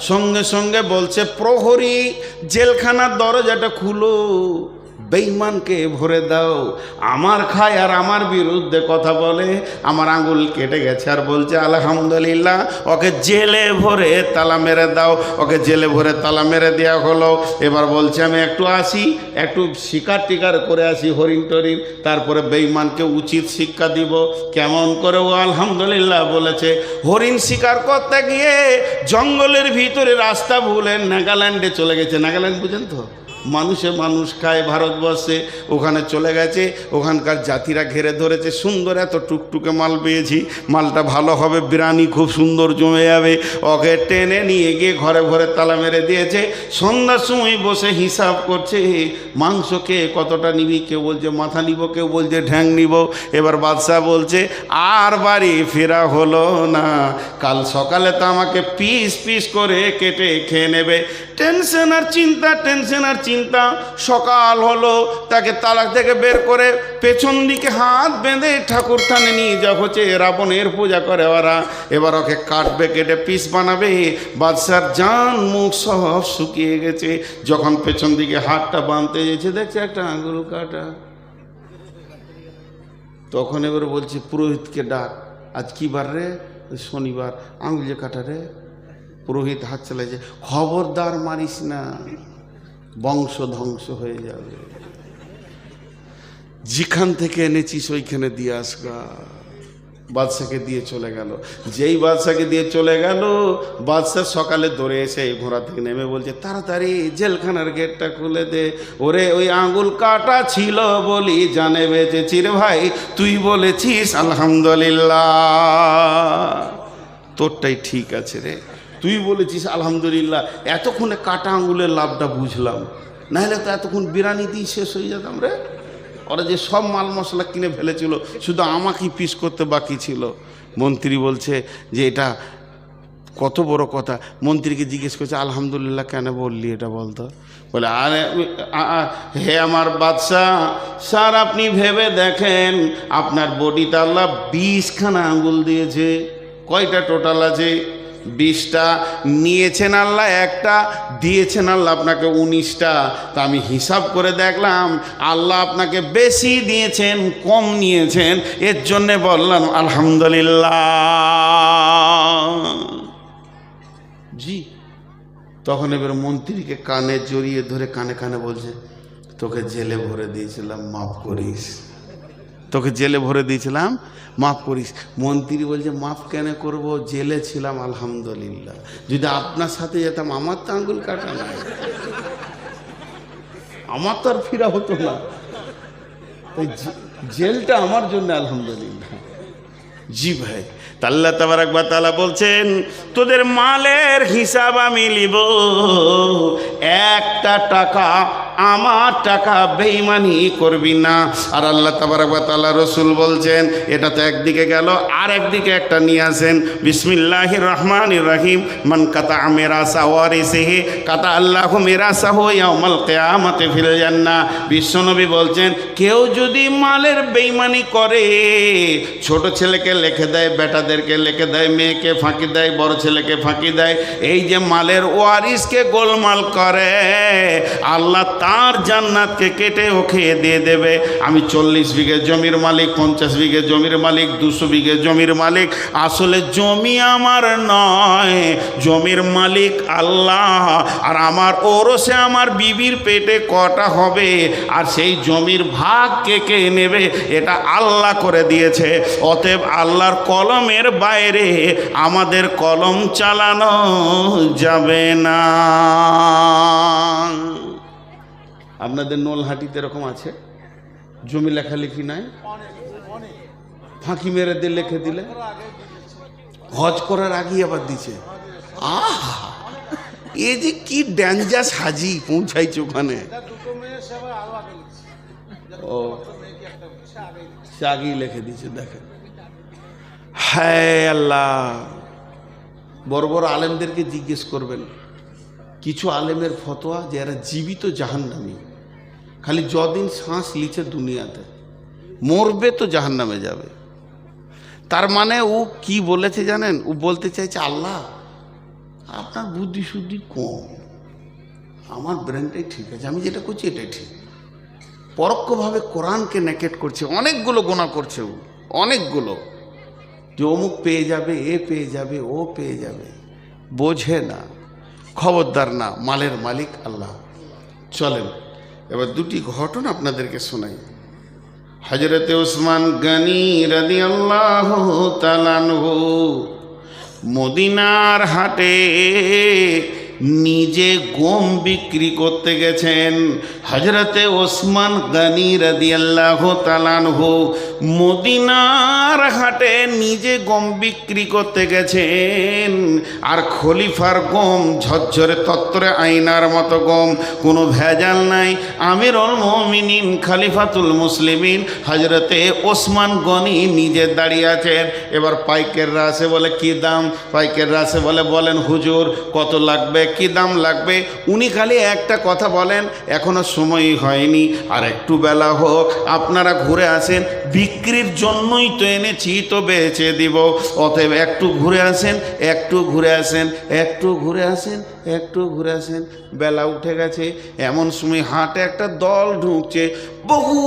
সঙ্গে সঙ্গে বলছে, প্রহরী জেলখানার দরজাটা খুলো, বেঈমানকে ভরে দাও। আমার খায় আর আমার বিরুদ্ধে কথা বলে, আমার আঙুল কেটে গেছে আর বলছে আলহামদুলিল্লাহ, ওকে জেলে ভরে তালা মেরে দাও। ওকে জেলে ভরে তালা মেরে দেওয়া হলো। এবার বলছে আমি একটু আসি, একটু শিকার টিকার করে আসি, হরিণ টরিণ, তারপরে বেঈমানকে উচিত শিক্ষা দিব। কেমন করে ও আলহামদুলিল্লাহ বলেছে? হরিণ শিকার করতে গিয়ে জঙ্গলের ভিতরে রাস্তা ভুলে নাগাল্যান্ডে চলে গেছে। নাগাল্যান্ড বুঝেন তো, মানুষে মানুষ খায় ভারতবর্ষে, ওখানে চলে গেছে। ওখানকার জাতিরা ঘেরে ধরেছে, সুন্দর এত টুকটুকে মাল পেয়েছি, মালটা ভালো হবে, বিরিয়ানি খুব সুন্দর জমে যাবে। ওকে টেনে নিয়ে গিয়ে ঘরে ঘরে তালা মেরে দিয়েছে। সন্ধ্যার সময় বসে হিসাব করছে, মাংস কে কতটা নিবি, কেউ বলছে মাথা নিব, কেউ বলছে ঠ্যাং নিব। এবার বাদশাহ বলছে আর বাড়ি ফেরা হলো না, কাল সকালে তো আমাকে পিস পিস করে কেটে খেয়ে নেবে। টেনশন আর চিন্তা, টেনশন আর চিন্তা। সকাল হলো, তাকে তালা থেকে বের করে পেছন দিকে হাত বেঁধে ঠাকুর থানে নিয়ে যা হচ্ছে, রাবণের পূজা করে ওরা। এবার ওকে কাটবে, কেটে পিস বানাবে। বাদশার জান মুখ সব শুকিয়ে গেছে। যখন পেছন দিকে হাতটা বাঁধতে গেছে, দেখছে একটা আঙুল কাটা। তখন এবার বলছে পুরোহিতকে ডাক, আজ কি বার রে? শনিবার। আঙুল যে কাটা রে। পুরোহিত হাত চালাইছে, খবরদার মারিস না, বংশ ধ্বংস হয়ে যাবে, যেখান থেকে এনেছিস ওইখানে দিয়ে আসগা। বাদশাকে দিয়ে চলে গেল। যেই বাদশাকে দিয়ে চলে গেল, বাদশাহ সকালে দৌড়ে এসে ঘোড়া থেকে নেমে বলছে তাড়াতাড়ি জেলখানার গেটটা খুলে দে। ওরে ওই আঙুল কাটা ছিল বলি জানে বেঁচেছি রে ভাই, তুই বলেছিস আলহামদুলিল্লাহ, তোরটাই ঠিক আছে রে, তুই বলেছিস আলহামদুলিল্লাহ। এতক্ষণে কাটা আঙুলের লাভটা বুঝলাম, নাহলে তো এতক্ষণ বিরিয়ানি দিয়ে শেষ হয়ে যেতাম রে। ওরা যে সব মাল মশলা কিনে ফেলেছিল, শুধু আমাকেই পিস করতে বাকি ছিল। মন্ত্রী বলছে যে এটা কত বড় কথা। মন্ত্রীকে জিজ্ঞেস করছে আলহামদুলিল্লাহ কেন বললি এটা বলতো? বলে আরে হে আমার বাদশাহ, স্যার আপনি ভেবে দেখেন, আপনার বডিতে আল্লাহ 20খানা আঙ্গুল দিয়েছে। কয়টা টোটাল আছে? 20টা। নিয়েছেন আল্লাহ একটা, দিয়েছেন আল্লাহ আপনাকে 19টা। তা আমি হিসাব করে দেখলাম আল্লাহ আপনাকে বেশি দিয়েছেন কম নিয়েছেন, এর জন্যে বললাম আলহামদুলিল্লাহ। জি। তখন এবার মন্ত্রীকে কানে জড়িয়ে ধরে কানে কানে বলছে তোকে জেলে ভরে দিয়েছিলাম, মাফ করিস। তোকে জেলে ভরে দিয়েছিলাম, মাফ করিস। মন্ত্রী বলছে মাফ কেন করব, জেলে ছিলাম আলহামদুলিল্লাহ, যদি আপনার সাথে যেতাম আমার তো আঙ্গুল কাটা নাই, আমার তো আর ফিরা হতো না। তাই জেলটা আমার জন্য আলহামদুলিল্লাহ। জি ভাই। আল্লাহ তাবারাক ওয়া তাআলা বলছেন তোদের মালের হিসাব আমি নিব, একটা টাকা আমার টাকা বেঈমানি করবি না। আর আল্লাহ তাবারাক ওয়া তাআলা রাসূল বলছেন, এটা তো একদিকে গেল, আর একদিকে একটা নিয়ে আসেন, বিসমিল্লাহির রহমানির রহিম, মান কাতা মিরাসা ওয়ারিসিহি কাতা আল্লাহু মিরাসাহু ইয়াউমাল কিয়ামাতি ফিল জান্নাহ। বিশ্বনবী বলছেন কেউ যদি মালের বেঈমানি করে, ছোট ছেলেকে লিখে দেয়, বেটাদেরকে লিখে দেয়, মেয়েকে ফাঁকি দেয়, বড় ছেলেকে ফাঁকি দেয়, এই যে মালের ওয়ারিসকে গোলমাল করে, আল্লাহ তার জান্নাতকে কেটে ওকে দিয়ে দেবে। আমি 40 বিঘে জমির মালিক, 50 বিঘে জমির মালিক, 200 বিঘে জমির মালিক, আসলে জমি আমার নয়, জমির মালিক আল্লাহ। আর আমার ওরসে আমার বিবির পেটে কটা হবে, আর সেই জমির ভাগ কে কে নেবে, এটা আল্লাহ করে দিয়েছে। অতএব আল্লাহর কলমের বাইরে আমাদের কলম চালানো যাবে না। আপনাদের নলহাটিতে এরকম আছে, জমি লেখালেখি নাই, ফাঁকি মেরে দিয়ে লিখে দিলে, হজ করার আগেই আবার দিছে। আহা, এ যে কি ডেঞ্জার হাজি পৌঁছাইছে ওখানে। ও সে আগেই লিখে দিয়েছে, দেখেন। হ্যাঁ আল্লাহ, বড় বড় আলেমদেরকে জিজ্ঞেস করবেন, কিছু আলেমের ফতোয়া যে এরা জীবিত জাহান্নামী, খালি যদিন শ্বাস লিছে দুনিয়াতে, মরবে তো জাহান্নামে যাবে। তার মানে ও কি বলেছে জানেন? ও বলতে চাইছে আল্লাহ আপনার বুদ্ধি শুদ্ধি কম, আমার ব্রেনটাই ঠিক আছে, আমি যেটা করছি এটাই ঠিক। পরোক্ষভাবে কোরআনকে নেকেট করছে, অনেকগুলো গোনা করছে, অনেকগুলো, যে অমুক পেয়ে যাবে, এ পেয়ে যাবে, ও পেয়ে যাবে, বোঝে না। খবরদার না, মালের মালিক আল্লাহ। চলেন এবার দুটি ঘটনা আপনাদেরকে শোনাই। হযরতে ওসমান গনি রাদিয়াল্লাহু তাআলা আনহু মদিনার হাটে নিজে গম বিক্রি করতে গেছেন। হযরতে ওসমান গনি রাদিয়াল্লাহু তাআলা আনহু মদিনার হাটে নিজে গম বিক্রি করতে গেছেন। আর খলিফার গম ঝরঝরে তত্তরে আয়নার মতো গম, কোনো ভেজাল নাই। আমিরুল মুমিনিন খলিফাতুল মুসলিমিন হযরতে ওসমান গনি নিজে দাঁড়িয়ে আছেন। এবার পাইকাররা আসে, বলে কি দাম? পাইকাররা আসে বলে, বলেন হুজুর কত লাগবে, কি দাম লাগবে? উনি খালি একটা কথা বলেন, এখনো সময় হয়নি, আর একটু বেলা হোক, আপনারা ঘুরে আসেন, বিক্রির জন্যই তো এনেছি, তো বেচে দিব, অতএব একটু ঘুরে আসেন, একটু ঘুরে আসেন, একটু ঘুরে আসেন, একটু ঘুরে আসেন। বেলা উঠে গেছে, এমন সময় হাটে একটা দল ঢুকছে। বহু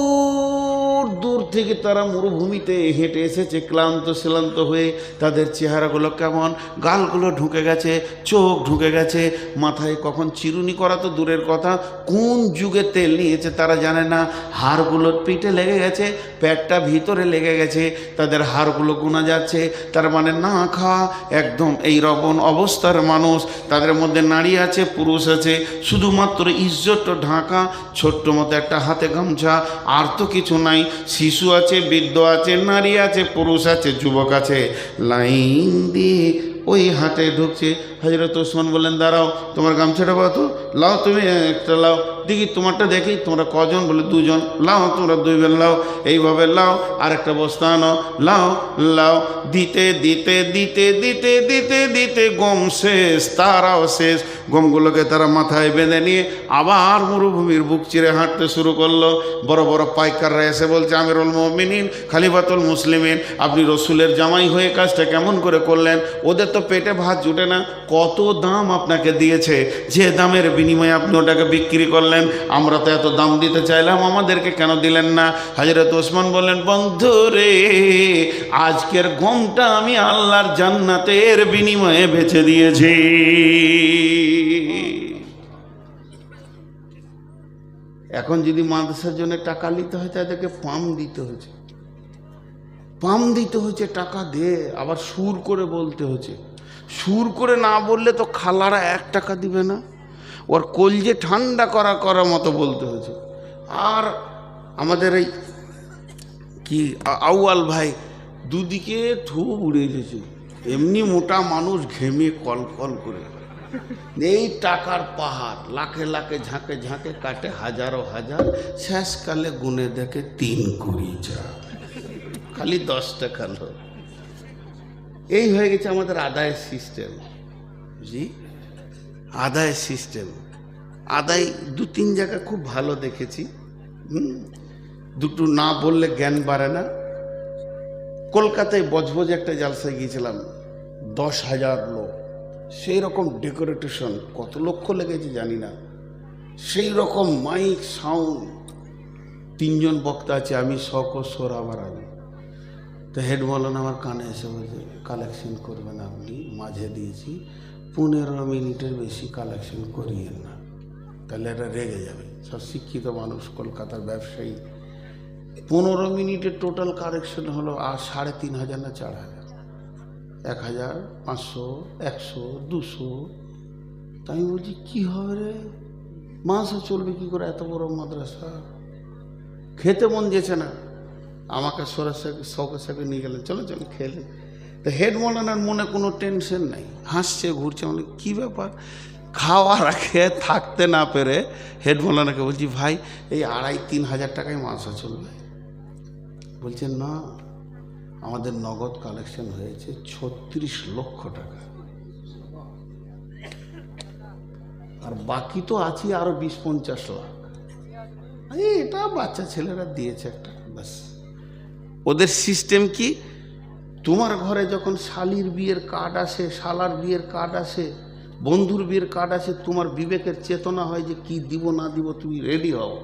দূর থেকে তারা মরুভূমিতে হেঁটে এসেছে, ক্লান্ত শ্রান্ত হয়ে। তাদের চেহারাগুলো কেমন, গালগুলো ঢুকে গেছে, চোখ ঢুকে গেছে, মাথায় কখন চিরুনি করা তো দূরের কথা, কোন যুগে তেল নিয়েছে তারা জানে না। হাড়গুলো পিঠে লেগে গেছে, পেটটা ভিতরে লেগে গেছে, তাদের হাড়গুলো গোনা যাচ্ছে। তার মানে না খাওয়া একদম এই রকম অবস্থার মানুষ। তাদের মধ্যে নারী আছে, পুরুষ আছে, শুধুমাত্র ইজ্জত ঢাকা, ছোট্ট মতো একটা হাতে গামছা, আর তো কিছু নাই। শিশু আছে, বৃদ্ধ আছে, নারী আছে, পুরুষ আছে, যুবক আছে, লাইন দিয়ে ওই হাটে ঢুকছে। হযরত ওসমান বললেন, দাঁড়াও, তোমার গামছাটা কত? লাও, তুমি একটা লাও, দেখি তোমারটা দেখি, তোমরা কজন? বলে দুজন। লাও, তোমরা দুইজন লাও, এইভাবে লাও, আর একটা বস্তা আনো, লাও লাও। দিতে দিতে দিতে দিতে দিতে দিতে গম শেষ, তারাও শেষ। গমগুলোকে তারা মাথায় বেঁধে নিয়ে আবার মরুভূমির বুক চিরে হাঁটতে শুরু করলো। বড় বড় পাইকাররা এসে বলছে, আমিরুল মুমিনিন খলিফাতুল মুসলিমিন, আপনি রসুলের জামাই হয়ে কাজটা কেমন করে করলেন? ওদের তো পেটে ভাত জুটে না, কত দাম আপনাকে দিয়েছে, যে দামের বিনিময়ে আপনি ওটাকে বিক্রি করলেন, আমরা তো এত দাম দিতে চাইলাম, আমাদেরকে কেন দিলেন না? হযরত ওসমান বললেন, বন্ধু রে, আজকের গমটা আমি আল্লাহর জান্নাতের বিনিময়ে বেচে দিয়েছি। এখন যদি মাদ্রাসার জন্য টাকা নিতে হয়, তাদেরকে পাম দিতে হয়েছে, পাম দিতে হয়েছে, টাকা দে, আবার সুর করে বলতে হয়েছে। সুর করে না বললে তো খালারা 1 টাকা দিবে না, ওর কলজে ঠান্ডা করার মতো বলতে হয়েছে। আর আমাদের এই কি আউয়াল ভাই দুদিকে ধূপ উড়ে গেছে, এমনি মোটা মানুষ, ঘেমে কল কল করে, এই টাকার পাহাড়, লাখে লাখে ঝাঁকে ঝাঁকে কাটে, হাজারো হাজার, শেষকালে গুনে দেখে 3 কুড়ি যা, খালি 10 টাকা লো। এই হয়ে গেছে আমাদের আদায়ের সিস্টেম। জি, আদায়ের সিস্টেম। আদায় 2-3 জায়গা খুব ভালো দেখেছি, দুটো না বললে জ্ঞান বাড়ে না। কলকাতায় বজবজ একটা জালসায় গিয়েছিলাম, 10,000 লোক, সেই রকম ডেকোরেটেশন, কত লক্ষ লেগেছে জানি না, সেই রকম মাইক সাউন্ড, 3 জন বক্তা আছে, আমি শখ ও সোর আবার আমি। তো হেড মৌলানা আমার কানে এসে বলছে, কালেকশন করবেন আপনি, মাঝে দিয়েছি, 15 মিনিটের বেশি কালেকশন করিয়েন না, তাহলে এটা রেগে যাবে। সব শিক্ষিত মানুষ, কলকাতার ব্যবসায়ী। 15 মিনিটের টোটাল কালেকশন হলো আর 3,500 না 4,000, 1,000, 500, 100, 200। তাই আমি বলছি, কী হবে রে, মাসে চলবে কী করে এত বড় মাদ্রাসা? খেতে মন যেছে না, আমাকে শখের সাথে নিয়ে গেলেন, চলো চলো খেলে। তো হেড মৌলানার মনে কোনো টেনশন নাই, হাসছে ঘুরছে, মানে কী ব্যাপার? খাওয়ার আগে থাকতে না পেরে হেড মৌলানাকে বলছি, ভাই এই 2,5-3 হাজার টাকায় মাসা চলবে? বলছেন না, আমাদের নগদ কালেকশন হয়েছে 36 লক্ষ টাকা, আর বাকি তো আছে আরো 20-50 লাখ। এটা বাচ্চা ছেলেরা দিয়েছে একটা, ব্যাস। ওদের সিস্টেম কি, তোমার ঘরে যখন শালির বিয়ের কার্ড আসে, শালার বিয়ের কার্ড আসে, বন্ধুর বিয়ের কার্ড আছে, তোমার বিবেকের চেতনা হয় যে কি দিব না দিব, তুমি রেডি হও।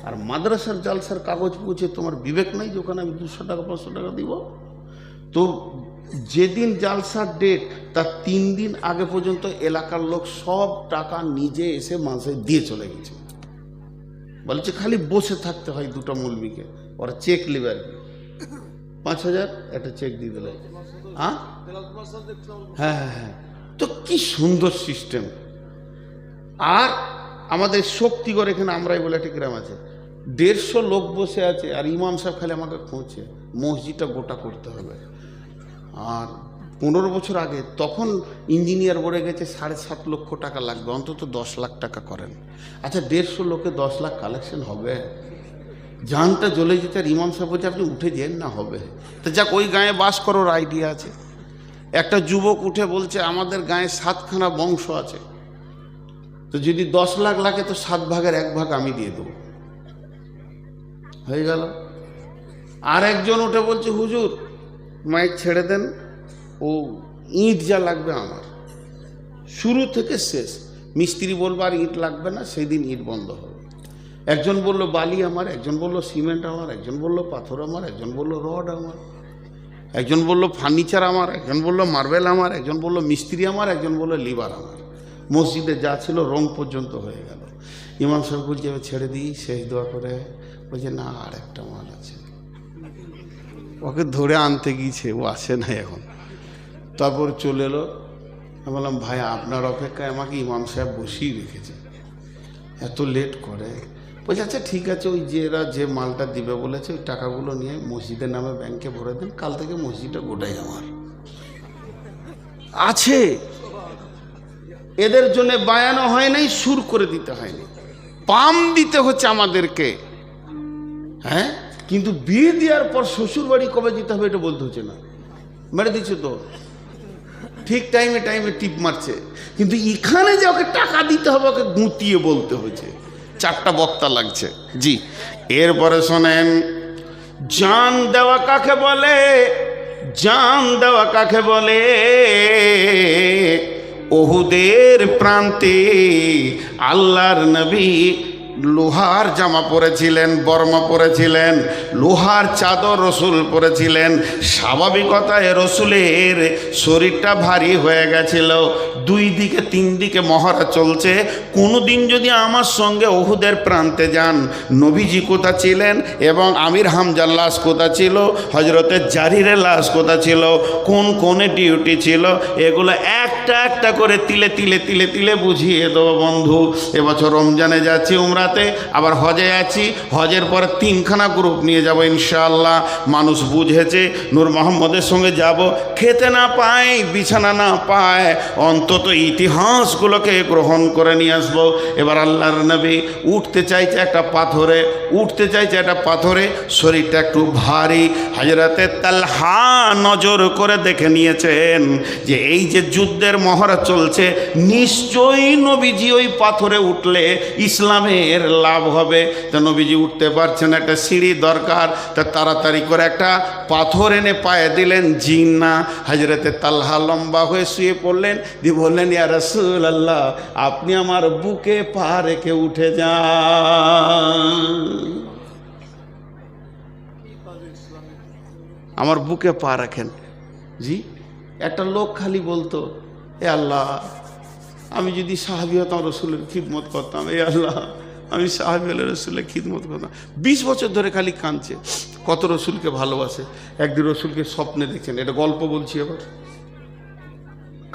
আর মাদ্রাসার জালসার কাগজ পৌঁছে তোমার বিবেক নাই যে ওখানে আমি 200 টাকা 500 টাকা দিব। তো যেদিন জালসার ডেট তার 3 দিন আগে পর্যন্ত এলাকার লোক সব টাকা নিজে এসে মাসে দিয়ে চলে গেছে। বলছে খালি বসে থাকতে হয় দুটো মৌলবীকে, ওরা চেক লিবার 5000 একটা চেক দিয়ে দিল। হ্যাঁ হ্যাঁ হ্যাঁ হ্যাঁ, তো কি সুন্দর সিস্টেম। আর আমাদের শক্তিগড় এখানে আমরাই বলে একটা গ্রাম আছে, 150 লোক বসে আছে, আর ইমাম সাহেব খালি আমাকে খোঁজে মসজিদটা গোটা করতে হবে। আর 15 বছর আগে তখন ইঞ্জিনিয়ার বলে গেছে 7.5 লক্ষ টাকা লাগবে, অন্তত 10 লাখ টাকা করেন। আচ্ছা 150 লোকে 10 লাখ কালেকশন হবে? জানটা জ্বলে যেতে। আর ইমাম সাহেব বলছে আপনি উঠে যেন না হবে। তো যাক, ওই গাঁয়ে বাস করার আইডিয়া আছে। একটা যুবক উঠে বলছে আমাদের গাঁয়ে 7খানা বংশ আছে, তো যদি 10 লাখ লাগে তো 7 ভাগের 1 ভাগ আমি দিয়ে দেবো, হয়ে গেল। আর একজন উঠে বলছে হুজুর মাইক ছেড়ে দেন, ও ইট যা লাগবে আমার, শুরু থেকে শেষ। মিস্ত্রি বলবো আর ইট লাগবে না, সেই দিন ইট বন্ধ হবে। একজন বলল বালি আমার, একজন বলল সিমেন্ট আমার, একজন বলল পাথর আমার, একজন বলল রড আমার, একজন বলল ফার্নিচার আমার, একজন বলল মার্বেল আমার, একজন বলল মিস্ত্রি আমার, একজন বলল লিভার আমার। মসজিদে যা ছিল রং পর্যন্ত হয়ে গেল। ইমাম সাহেব বলছে এবার ছেড়ে দিই, শেষ দোয়া করে। বলছে না, আর একটা মাল আছে। ওকে ধরে আনতে গিয়েছে, ও আসে না এখন। তারপর চলে এলো। আমি বললাম ভাই আপনার অপেক্ষায় আমাকে ইমাম সাহেব বসিয়ে রেখেছে, এত লেট করে। বলছে আচ্ছা ঠিক আছে, ওই যে এরা যে মালটা দিবে বলেছে ওই টাকাগুলো নিয়ে মসজিদের নামে ব্যাংকে ভরে দেন, কাল থেকে মসজিদটা গোটাই আমার আছে। এদের জন্য বায়ানো হয় নাই, সুর করে দিতে হয়নি, পাম দিতে হচ্ছে আমাদেরকে। হ্যাঁ, কিন্তু বিয়ে দেওয়ার পর শ্বশুর বাড়ি কবে যেতে হবে এটা বলতে হচ্ছে না, মেরে দিচ্ছে তো ঠিক টাইমে টাইমে টিপ মারছে। কিন্তু এখানে যে ওকে টাকা দিতে হবে ওকে গুঁতিয়ে বলতে হয়েছে, 4টা বক্তা লাগছে। জি, এরপরে শোনেন, জান দেওয়া কাকে বলে? জান দেওয়া কাকে বলে? ওহুদের প্রান্তে আল্লাহর নবী লোহার জামা পরেছিলেন, বর্মা পরেছিলেন, লোহার চাদর রসুল পরেছিলেন। স্বাভাবিকতায় রসুলের শরীরটা ভারী হয়ে গেছিল, 2 দিকে 3 দিকে মহড়া চলছে। কোনো দিন যদি আমার সঙ্গে ওহুদের প্রান্তে যান, নবীজি কোথা ছিলেন এবং আমির হামজার লাশ কোথা ছিল, হজরতের জারিরের লাশ কোথা ছিল, কোন কোনে ডিউটি ছিল, এগুলো একটা একটা করে তিলে তিলে তিলে তিলে বুঝিয়ে দেবো বন্ধু। এবছর রমজানে যাচ্ছি উমরাতে, আবার হজে আছি, হজের পরে 3খানা গ্রুপ নিয়ে যাব ইনশাআল্লাহ। মানুষ বুঝেছে নূর মোহাম্মদের সঙ্গে যাব, খেতে না পায় বিছানা না পায়, অন্তত ইতিহাসগুলোকে গ্রহণ করে নিয়ে আসবো। এবার আল্লাহর নবী উঠতে চাইছে একটা পাথরে, উঠতে চাইছে একটা পাথরে, শরীরটা একটু ভারী। হযরতে তালহা নজর করে দেখে নিয়েছেন যে এই যে যুদ্ধের মহড়া চলছে, নিশ্চয়ই নবীজি ওই পাথরে উঠলে ইসলামের লাভ হবে। তো নবীজি উঠতে পারছেন, একটা সিঁড়ি দরকার, তা তাড়াতাড়ি করে একটা পাথর এনে পায়ে দিলেন। জিন না, হযরতে তালহা লম্বা হয়ে শুয়ে পড়লেন, দিয়ে বললেন ইয়া রাসূলুল্লাহ আপনি আমার বুকে পা রেখে উঠে যান, আমার বুকে পা রাখেন। জি, একটা লোক খালি বলতো এ আল্লাহ আমি যদি সাহাবী হতাম রসুলের খিদমত করতাম, এ আল্লাহ আমি সাহাবী হলে রসুলের খিদমত করতাম। 20 বছর ধরে খালি কাঁদছে, কত রসুলকে ভালোবাসে। একদিন রসুলকে স্বপ্নে দেখছেন, এটা গল্প বলছি, আবার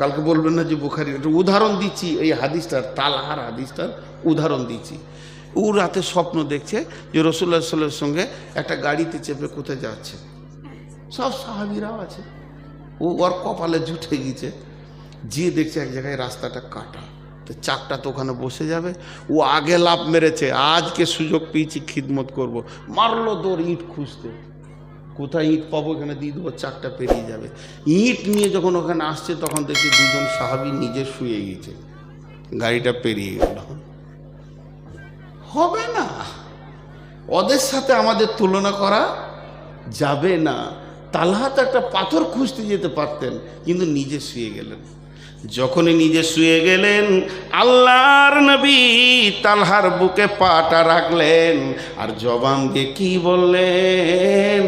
কালকে বলবেন না যে বুখারী। একটা উদাহরণ দিচ্ছি, এই হাদিসটার, তালহার হাদিসটার উদাহরণ দিচ্ছি। ও রাতে স্বপ্ন দেখছে যে রাসূলুল্লাহ সাল্লাল্লাহু আলাইহি ওয়াসাল্লামের সঙ্গে একটা গাড়িতে চেপে কোথায় যাচ্ছে, সব সাহাবীরাও আছে। ও ওর কপালে জুটে গেছে, গিয়ে দেখছে এক জায়গায় রাস্তাটা কাটা, তো চাকটা তো ওখানে বসে যাবে। ও আগে লাফ মেরেছে, আজকে সুযোগ পেয়েছি খিদমত করব। মারলো দৌড় ইট খুঁজতে, কোথায় ইট পাবো, এখানে দিয়ে দেবো, চাকটা পেরিয়ে যাবে। ইট নিয়ে যখন ওখানে আসছে তখন দেখছি 2জন সাহাবী নিজে শুয়ে গেছে, গাড়িটা পেরিয়ে গেল। হবে না, ওদের সাথে আমাদের তুলনা করা যাবে না। তালহা তো একটা পাথর খুঁজতে যেতে পারতেন, কিন্তু নিজে শুয়ে গেলেন। যখনই নিজে শুয়ে গেলেন আল্লাহর নবী তালহার বুকে পাটা রাখলেন আর জবান দিয়ে কি বললেন?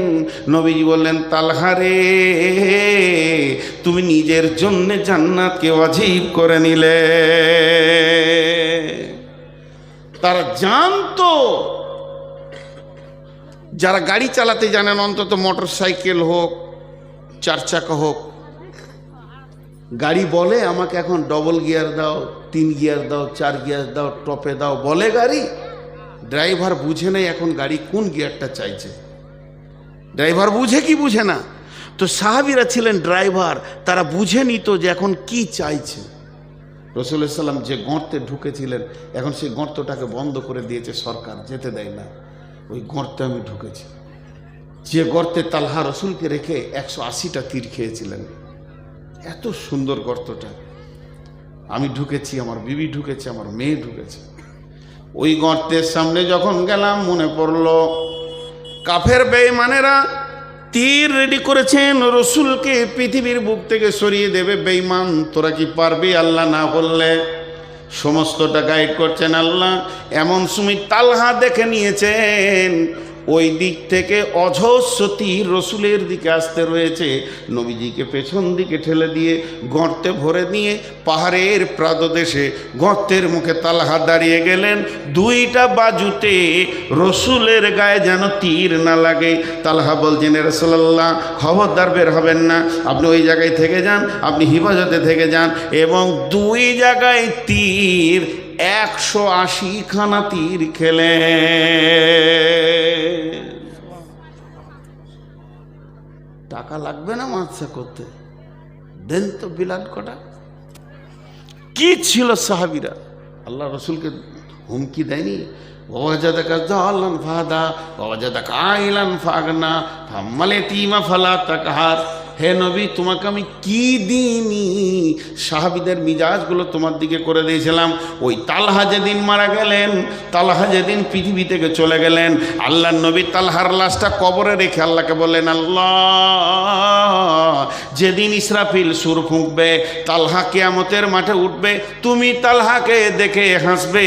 নবীজি বললেন, তালহা রে, তুমি নিজের জন্য জান্নাতকে ওয়াজিব করে নিলে। তারা জানতো, যারা গাড়ি চালাতে জানেন, অন্তত মোটর সাইকেল হোক, চার চাকা হোক, গাড়ি বলে আমাকে এখন ডবল গিয়ার দাও, 3 গিয়ার দাও, 4 গিয়ার দাও, টপে দাও, বলে গাড়ি। ড্রাইভার বুঝে নেই এখন গাড়ি কোন গিয়ারটা চাইছে। ড্রাইভার বুঝে কি বুঝে না? তো সাহাবীরা ছিলেন ড্রাইভার, তারা বুঝে নিত যে এখন কি চাইছে। রাসূলুল্লাহ সাল্লাম যে গর্তে ঢুকেছিলেন, এখন সেই গর্তটাকে বন্ধ করে দিয়েছে সরকার, যেতে দেয় না। ওই গর্তে আমি ঢুকেছি, যে গর্তে তালহা রসুলকে রেখে 180টা তীর খেয়েছিলেন। এত সুন্দর গর্তটা, আমি ঢুকেছি, আমার বিবি ঢুকেছে, আমার মেয়ে ঢুকেছে। ওই গর্তের সামনে যখন গেলাম মনে পড়ল কাফের বেঈমানেরা তীর রেডি করেছেন, রসুলকে পৃথিবীর বুক থেকে সরিয়ে দেবে। বেঈমান, তোরা কি পারবি আল্লাহ না বললে? সমস্তটা গাইড করছেন আল্লাহ। এমন সময় তালহা দেখে নিয়েছেন ওই দিক থেকে অজস্র তীর রসুলের দিকে আসতে রয়েছে। নবীজিকে পেছন দিকে ঠেলে দিয়ে গর্তে ভরে দিয়ে পাহাড়ের প্রাদদেশে গর্তের মুখে তালহা দাঁড়িয়ে গেলেন। 2টা বাজুতে রসুলের গায়ে যেন তীর না লাগে। তালহা বলছেন, রাসূলুল্লাহ খবরদার বের হবেন না, আপনি ওই জায়গায় থেকে যান, আপনি হিফাজতে থেকে যান। এবং 2 জায়গায় তীর 180খানা তীর খেলে। টাকা লাগবে না মাদ্রাসা করতে, দেন তো বিলাল কটা। কি ছিল সাহাবীরা? আল্লাহ রসুলকে হুমকি দেয়নি? ওয়াজাদাকা যাল্লান ফাহাদা ওয়াজাদাকা আইলান ফাগনা ফাম্মাল ইয়াতীমা ফালা তাকহার। হে নবী, তোমাকে আমি কি দিইনি? সাহাবীদের মিজাজগুলো তোমার দিকে করে দিয়েছিলাম। ওই তালহা যেদিন মারা গেলেন, তালহা যেদিন পৃথিবী থেকে চলে গেলেন, আল্লাহর নবী তালহার লাশটা কবরে রেখে আল্লাহকে বললেন, আল্লাহ, যেদিন ইসরাফিল সুর ফুঁকবে, তালহা কিয়ামতের মাঠে উঠবে, তুমি তালহাকে দেখে হাসবে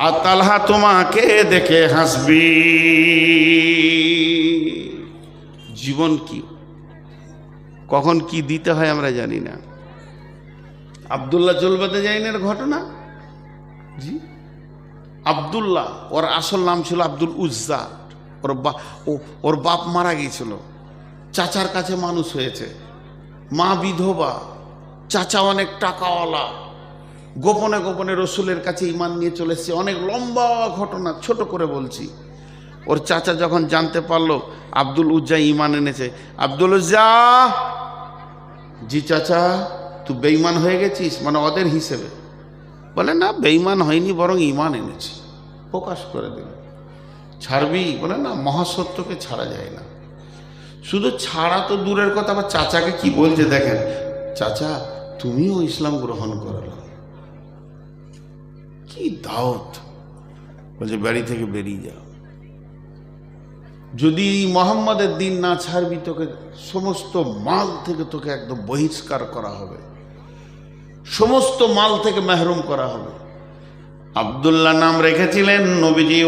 আর তালহা তোমাকে দেখে হাসবি। জীবন কি, কখন কি দিতে হয় আমরা জানি না। আব্দুল্লাহ জুলবাদে জাইনের ঘটনা, জি, আব্দুল্লাহ, ওর আসল নাম ছিল আব্দুল উজ্জা। ওর বাপ মারা গিয়েছিল, চাচার কাছে মানুষ হয়েছে, মা বিধবা, চাচা অনেক টাকাওয়ালা, গোপনে গোপনে রসুলের কাছে ঈমান নিয়ে চলে এসেছে। অনেক লম্বা ঘটনা, ছোট করে বলছি। ওর চাচা যখন জানতে পারলো আব্দুল উজ্জা ঈমান এনেছে, আব্দুল উজ্জা, জি চাচা, তুই বেঈমান হয়ে গেছিস, মানে ওদের হিসেবে। বলে না, বেঈমান হয়নি, বরং ঈমান এনেছি। প্রকাশ করে দিল। ছাড়বি? বলে না, মহাসত্যকে ছাড়া যায় না। শুধু ছাড়া তো দূরের কথা, আবার চাচাকে কি বলছে দেখেন, চাচা তুমিও ইসলাম গ্রহণ করালো। কি দাওয়াত! বলছে বাড়ি থেকে বেরিয়ে যাও, যদি মোহাম্মদের দিন না ছাড়বি তোকে সমস্ত মাল থেকে তোকে একদম বহিষ্কার করা হবে, সমস্ত মাল থেকে মাহরুম করা হবে। আব্দুল্লাহ নাম রেখেছিলেন নবীজি।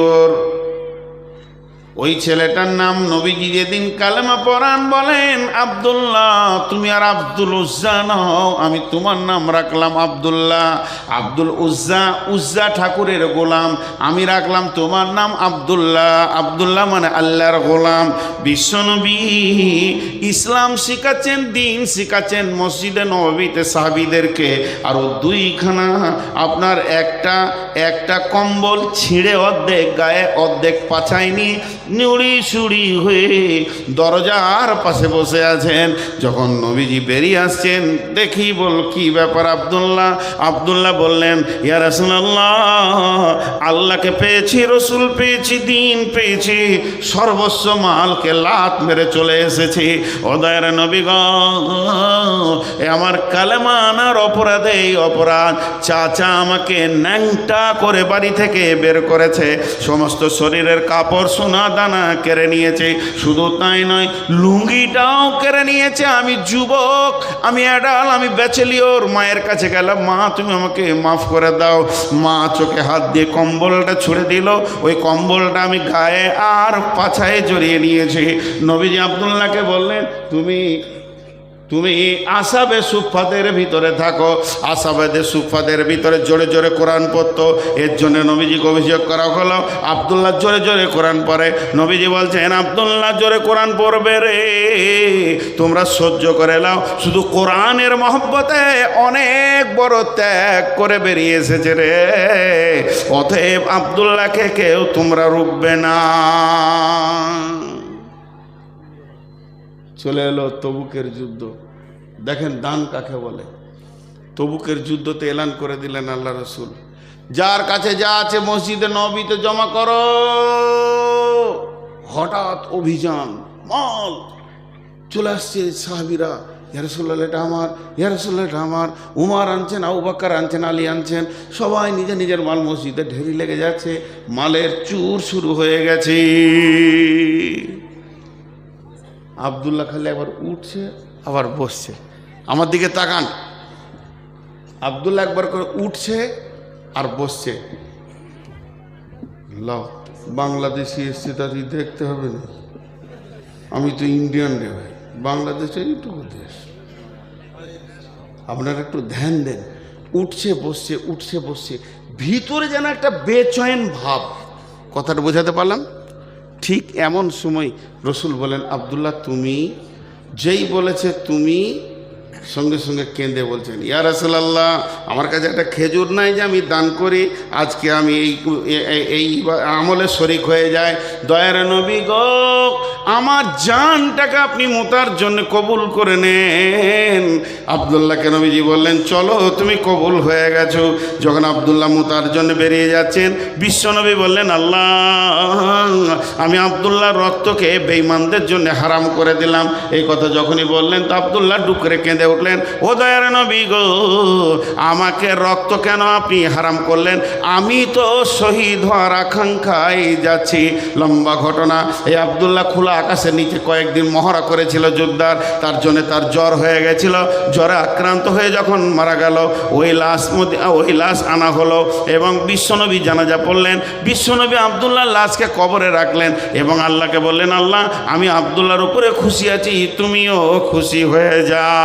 ওই ছেলেটার নাম নবীজি যেদিন কালেমা পড়ান বলেন, আব্দুল্লাহ, তুমি আর আব্দুল উজ্জা নও, আমি তোমার নাম রাখলাম আব্দুল্লাহ। আব্দুল উজ্জা, উজ্জা ঠাকুরের গোলাম, আমি রাখলাম তোমার নাম আব্দুল্লাহ। আব্দুল্লাহ মানে আল্লাহর গোলাম। বিশ্বনবী ইসলাম শিখাচ্ছেন, দিন শিখাচ্ছেন মসজিদে নববীতে সাহাবীদেরকে। আর 2খানা আপনার একটা কম্বল ছিঁড়ে অর্ধেক গায়ে অর্ধেক পাছায়নি, নুড়ি সুড়ি হয়ে দরজার পাশে বসে আছেন। যখন নবীজি বেরিয়ে আসছেন, দেখি বল কি ব্যাপার আব্দুল্লাহ? আব্দুল্লাহ বললেন, ইয়া রাসূলুল্লাহ, আল্লাহকে পেয়েছি, রসুল পেয়েছি, দিন পেয়েছি, সর্বস্ব মালকে লাত মেরে চলে এসেছি। ও দয়ার নবী গো, আমার কালেমা আনার অপরাধে, এই অপরাধ, চাচা আমাকে ন্যাংটা করে বাড়ি থেকে বের করেছে, সমস্ত শরীরের কাপড় সোনা দানা কেড়ে নিয়েছে। শুধু তাই নয়, লুঙ্গিটাও কেড়ে নিয়েছে। আমি যুবক, আমি অ্যাডাল, আমি ব্যাচেলিয়র। মায়ের কাছে গেলাম, মা তুমি আমাকে মাফ করে দাও। মা চোখে হাত দিয়ে কম্বলটা ছুঁড়ে দিল। ওই কম্বলটা আমি গায়ে আর পাছায় জড়িয়ে নিয়েছি। নবীজি আব্দুল্লাহকে বললেন, তুমি আসাবে সুফাদের ভিতরে থাকো। আসাবেদের সুফাদের ভিতরে জোরে জোরে কোরআন পড়তো। এর জন্য নবীজিকে অভিযোগ করা হলো, আব্দুল্লাহ জোরে জোরে কোরআন পড়ে। নবীজি বলছেন, আব্দুল্লাহ জোরে কোরআন পড়বে রে, তোমরা সহ্য করে নাও। শুধু কোরআনের মহব্বতে অনেক বড় ত্যাগ করে বেরিয়ে এসেছে রে। অতএব আব্দুল্লাহকে কেউ তোমরা রুখবে না। চলে এলো তবুকের যুদ্ধ। দেখেন দান কাকে বলে। তবুকের যুদ্ধতে এলান করে দিলেন আল্লাহ রসুল, যার কাছে যা আছে মসজিদে নববীতে জমা করো। হঠাৎ অভিযান, মাল চলে আসছে। সাহাবীরা, ইয়া রাসূলুল্লাহ এটা আমার, ইয়া রাসূলুল্লাহ এটা আমার। উমর আনছেন, আবু বকর আনছেন, আলী আনছেন। সবাই নিজের নিজের মাল মসজিদে ঢেরি লেগে যাচ্ছে। মালের চুর শুরু হয়ে গেছে। আব্দুল্লাহ খালি একবার উঠছে আবার বসছে। আমার দিকে তাকান। আব্দুল্লাহ একবার করে উঠছে আর বসছে। লাও, বাংলাদেশি এসছে, তাদের দেখতে হবে না। আমি তো ইন্ডিয়ান রে ভাই, বাংলাদেশে এইটুকু দেশ। আপনারা একটু ধ্যান দেন। উঠছে বসছে, উঠছে বসছে, ভিতরে যেন একটা বেচৈন ভাব। কথাটা বোঝাতে পারলাম? ঠিক এমন সময় রসুল বলেন, আব্দুল্লাহ তুমি, যেই বলেছে তুমি, সঙ্গে সঙ্গে কেঁদে বলছেন, ইয়া রাসূলুল্লাহ আমার কাছে একটা খেজুর নাই যে আমি দান করি, আজকে আমি এই আমলে শরিক হয়ে যায়। দয়ার নবী গো, আমার জানটাকে আপনি মোতার জন্য কবুল করে নেন। আব্দুল্লাহকে নবীজি বললেন, চলো তুমি কবুল হয়ে গেছো। যখন আব্দুল্লাহ মোতার জন্য বেরিয়ে যাচ্ছেন, বিশ্বনবী বললেন, আল্লাহ আমি আব্দুল্লাহর রক্তকে বেঈমানদের জন্য হারাম করে দিলাম। এই কথা যখনই বললেন, তো আব্দুল্লাহ ডুকরে কেঁদে উঠলেন, ও দয়ার নবী গো, আমাকে রক্ত কেন আপনি হারাম করলেন? আমি তো শহীদ হওয়ার আকাঙ্ক্ষায় যাচ্ছি। লম্বা ঘটনা। এই আব্দুল্লাহ খোলা আকাশের নিচে কয়েকদিন মহড়া করেছিল যোদ্ধার, তার জন্য তার জ্বর হয়ে গেছিল। জ্বরে আক্রান্ত হয়ে যখন মারা গেল, ওই লাশ আনা হলো এবং বিশ্বনবী জানাজা পড়লেন। বিশ্বনবী আব্দুল্লাহর লাশকে কবরে রাখলেন এবং আল্লাহকে বললেন, আল্লাহ আমি আব্দুল্লাহর উপরে খুশি আছি, তুমিও খুশি হয়ে যাও।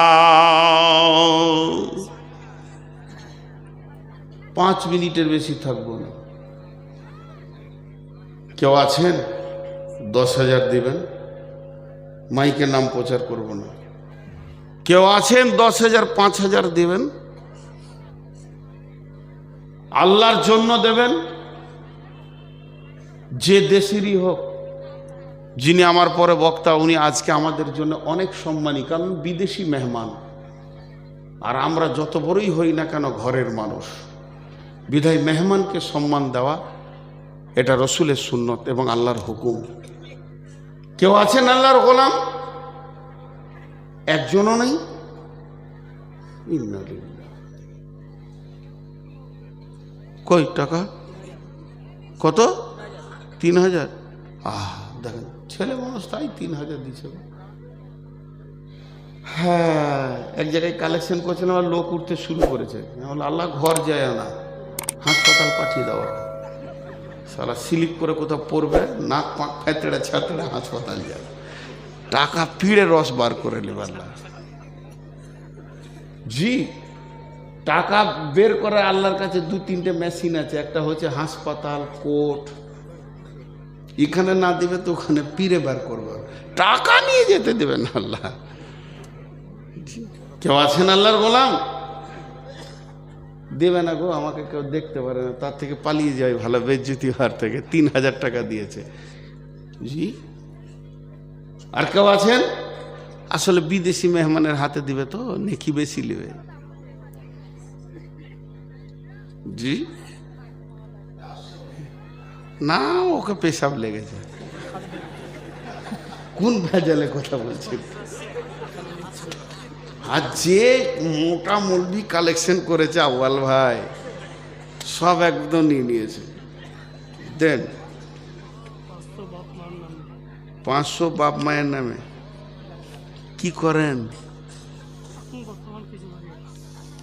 5 মিনিটের বেশি থাকবো না। কেউ আছেন 10,000 দিবেন? মাইকের নাম প্রচার করব না। কেউ আছেন 10,000 5,000 দিবেন? আল্লাহর জন্য দেবেন। যে দেশেরই হোক, যিনি আমার পরে বক্তা, উনি আজকে আমাদের জন্য অনেক সম্মানী, কারণ বিদেশি মেহমান। আর আমরা যত বড়ই হই না কেন ঘরের মানুষ, বিধায় মেহমানকে সম্মান দেওয়া এটা রসুলের সুন্নত এবং আল্লাহর হুকুম। কেউ আছেন আল্লাহর গোলাম? একজনও নেই। কই টাকা? কত? 3,000। দেখেন ছেলে মানুষ, তাই 3,000 দিচ্ছে। হ্যাঁ, এক জায়গায় কালেকশন করছিলাম, আর লোক উঠতে শুরু করেছে। আল্লাহ ঘর যায় না, হাসপাতাল পাঠিয়ে দেওয়া। সারা স্লিপ করে কোথাও পড়বে, নাক পাক ফেতড়ে ছাতড়ে হাসপাতাল যায়। টাকা পিড়ে রস বার করে নেবার। জি, টাকা বের করে আল্লাহর কাছে 2-3টে মেশিন আছে। একটা হচ্ছে হাসপাতাল, কোর্ট। এখানে না দিবে তো ওখানে পিড়ে বার করবে। টাকা নিয়ে যেতে দেবেন আল্লাহ। কেউ আছেন আল্লাহর গোলাম? দেবে না গো, আমাকে কেউ দেখতে পারে না, তার থেকে পালিয়ে যায় ভালো, বেজ্জতি হওয়ার থেকে। 3,000 টাকা দিয়েছে। জি, আর কেউ আছেন? আসলে বিদেশি মেহমানের হাতে দিবে তো নেকি বেশি নেবে। জি না, ওকে পেশাব লেগেছে। কোন ভেজালে কথা বলছেন? আর যে মোটা মুলবি কালেকশন করেছে আউয়াল ভাই, সব একদম নিয়ে নিয়েছে। দেন 500 বাপ মায়ের নামে। কি করেন?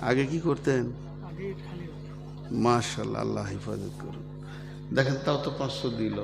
আগে কি করতেন? মাশাআল্লাহ, আল্লাহ হেফাজত করুন। দেখেন, তাও তো 500 দিল।